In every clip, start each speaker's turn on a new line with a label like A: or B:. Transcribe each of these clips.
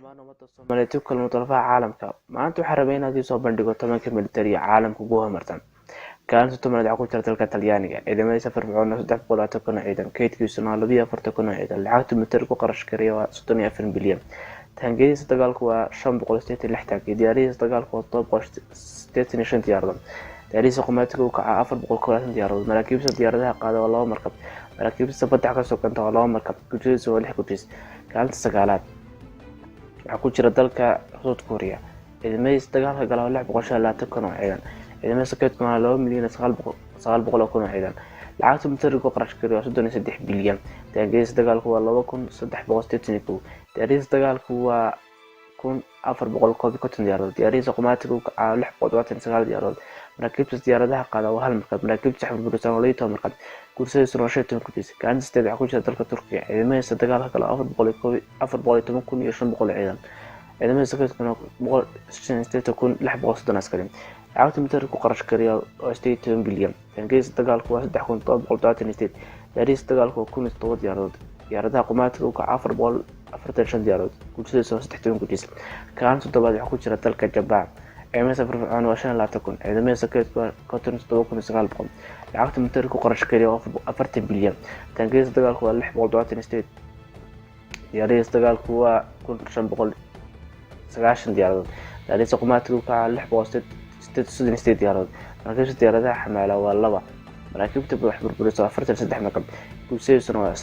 A: dhammaan ummadda Soomaaliyeed ku kala mutalafaha caalamka. Maanta waxaan rabaa inaad soo bandhigo tobanka militari caalamka ugu horumarsan. Kaalinta tobnaad waxaa ku jira dalka Talyaaniga. Ciidamadiisa firfircoon 320 kun oo ciidan, kaydkiisuna 42 kun oo ciidan. Lacagta militari ku qarash gareeya waa 34 bilyan. Taangiyadiisa dagaalku waa 586 taangi, diyaaradiisa dagaalku waa 785 diyaaradood. Diyaaradiisa qummaatiga uu kacaa 420 diyaaradood. Maraakiibta diyaaradaha qaada waa 2 markab. Maraakiibta badda ka sokanta waa 2 markab. Gujihiisa waa 6 gujis. Kaalinta sagaalaad waxaa ku jira dalka South Korea. Ciidamadiisa dagaalka gala waa 620 kun oo ciidan. Ciidamadiisa kaydkuna waa 2,900 kun oo ciidan. Lacagta militari ku qarash gareeya waa 33 bilyan. Taangiyadiisa dagaalku waa 2,381. Diyaaradiisa dagaalku waa 1,450 diyaaradood. Diyaaradiisa qummaatiga uu kacaa 629 diyaaradood. Maraakiibta diyaaradaha qaada waa 1 markab. Maraakiibta xamuulsan waa 12 markab. Gursadiisuna waa 15 gujis. Kaalinta sideed waxaa ku jira dalka Turkiga. Ciidamadiisa dagaalka gala 410 kun iyo 500 ciidan. Ciidamadiisa kaydkuna 168 kun 630 askari. Lacagta militari ku qarash gareeya waa 18 bilyan. Taangiyadiisa dagaalku waa 3,728. Diyaaradiisa dagaalku waa 1,007 diyaaradood. Diyaaradaha qummaatiga uu kacaa 445 diyaaradood. Gursadiisuna waa 16 gujis. Kaalinta toddobaad waxaa ku jira dalka Jabaan. Ciidamadiisa firfircoon waa 25 kun. Ciidamadiisa kaydku waa 57,900. Lacagta militari ku qarash gareeya waa 40 bilyan. Taangiyadiisa dagaalku waa 628. Diyaaradiisa dagaalku waa 1,590 diyaaradood. Diyaaradiisa qummaatiga uu kacaa 638 diyaaradood. Maraakiibta diyaaradaha xamaala waa 2. Maraakiibta wax burburisa waa 43 markab. Gursadiisuna waa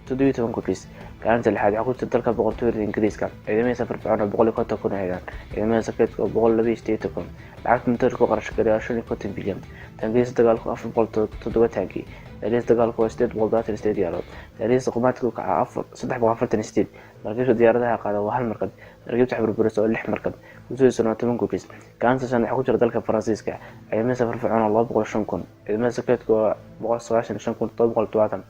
A: 17 gujis. Kaalinta lixaad waxaa ku jira dalka boqortooyada Ingiriiska. Ciidamadiisa firfircoon waa 150 kun oo ciidan. Ciidamadiisa kaydka waa 128 kun. Lacagta militari ku qarash gareeya waa 55 bilyan. Taangiyadiisa dagaalku waa 407 taangi. Diyaaradiisa dagaalku waa 828 diyaaradood. Diyaaradiisa qummaatiga uu kacaa 348. Maraakiibta diyaaradaha qaada waa 1 markab. Maraakiibta burburisa waa 6 markab. Gursadiisuna waa 10 gujis. Kaalinta shan waxaa ku jira dalka Faransiiska. Ciidamadiisa firfircoon waa 205 kun. Ciidamadiisa kaydka waa 195,770.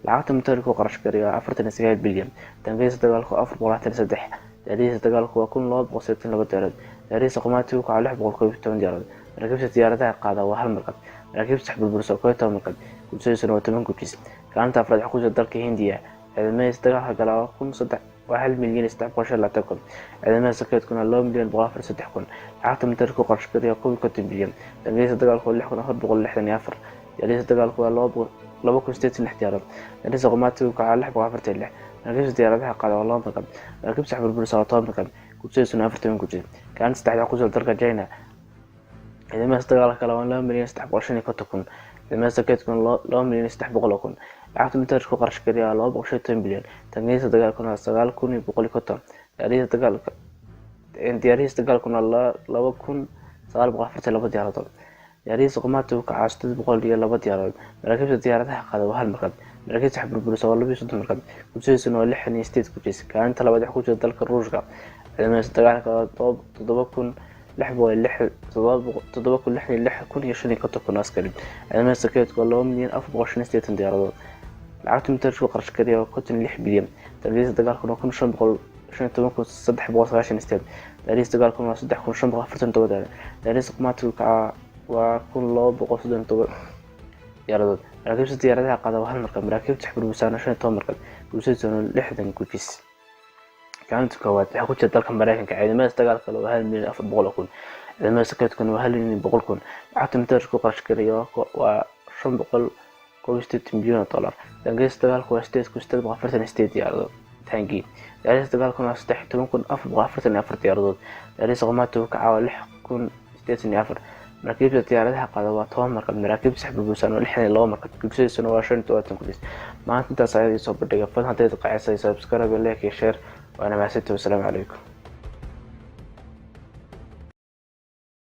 A: Lacagta militari ku qarash gareeya waa 49 bilyan. Taangiyadiisa dagaalku waa 423. Diyaaradiisa dagaalku waa 1,262 diyaaradood. Diyaaradiisa qummaatiga uu kacaa 612 diyaaradood. Maraakiibta diyaaradaha qaada waa 1 markab. Maraakiibta burburisa waa 12 markab. Gursadiisuna waa 10 gujis. Kaalinta afraad waxaa ku jira dalka Hindiya. Ciidamadiisa dagaalka gala waa 1,320 kun. Ciidamadiisa kaydkuna waa 2,143 kun. Lacagta militari ku qarash gareeya waa 51 bilyan. Taangiyadiisa dagaalku waa 6,464. Diyaaradiisa dagaalku waa 2,086 diyaaradood. Diyaaradiisa qummaatiga uu kacaa 646. Maraakiibta diyaaradaha qaada waa 2 markab. Maraakiibta burburisa waa 10 markab. Gursadiisuna waa 40 gujis. Kaalinta saddexaad waxaa ku jira dalka China. Ciidamadiisa dagaalka gala waa 2,350 kun. Ciidamadiisa kaydkuna waa 2,300 kun. Lacagta militari ku qarash gareeya waa 215 bilyan. Taangiyadiisa dagaalkuna waa 9,150. Diyaaradiisa dagaalkuna waa 2,942 diyaaradood. Diyaaradiisa qummaatiga uu kacaa 802 diyaaradood. Maraakiibta diyaaradaha qaada waa 1 markab. Maraakiibta burburisa waa 32 markab. Gursadiisuna waa 68 gujis. Kaalinta labaad waxaa ku jira dalka Ruushka. Ciidamadiisa dagaalka waa 7,666 kun askari. Ciidamadiisa kaydku waa 2,485 diyaaradood. Lacagta militari ku qarash gareeya waa 56 bilyan. Taangiyadiisa dagaalkuna waa 15,398. Diyaaradiisa dagaalkuna waa 3,547 diyaaradood. Diyaaradiisa qummaatiga uu kacaa waa 1,237 diyaaradood. Maraakiibta diyaaradaha qaada waa 1 markab. Maraakiibta burburisa waa 15 markab. Gursadiisuna waa 60 gujis. Kaalinta koowaad waxaa ku jira dalka Mareykanka. Ciidamadiisa dagaalka waa 1,400 kun. Ciidamadiisa kaydkuna waa 1,100 kun. Lacagta militari ku qarash gareeya waa 561 bilyan dollar. Taangiyadiisa dagaalku waa 8,848 diyaaradood. Taangi. Diyaaradiisa dagaalkuna waa 13,444 diyaaradood. Diyaaradiisa qummaatiga uu kacaa waa 6,084. Maraakiibta diyaaradaha qaada waa 10 markab. Maraakiibta burburisa waa 62 markab. Gursadiisuna waa 25 gujis. Maanta intaas ayaan soo bandhigay. Fadlan haddaad qacisay subscribe, like iyo share. وأنا مع ستة والسلام عليكم.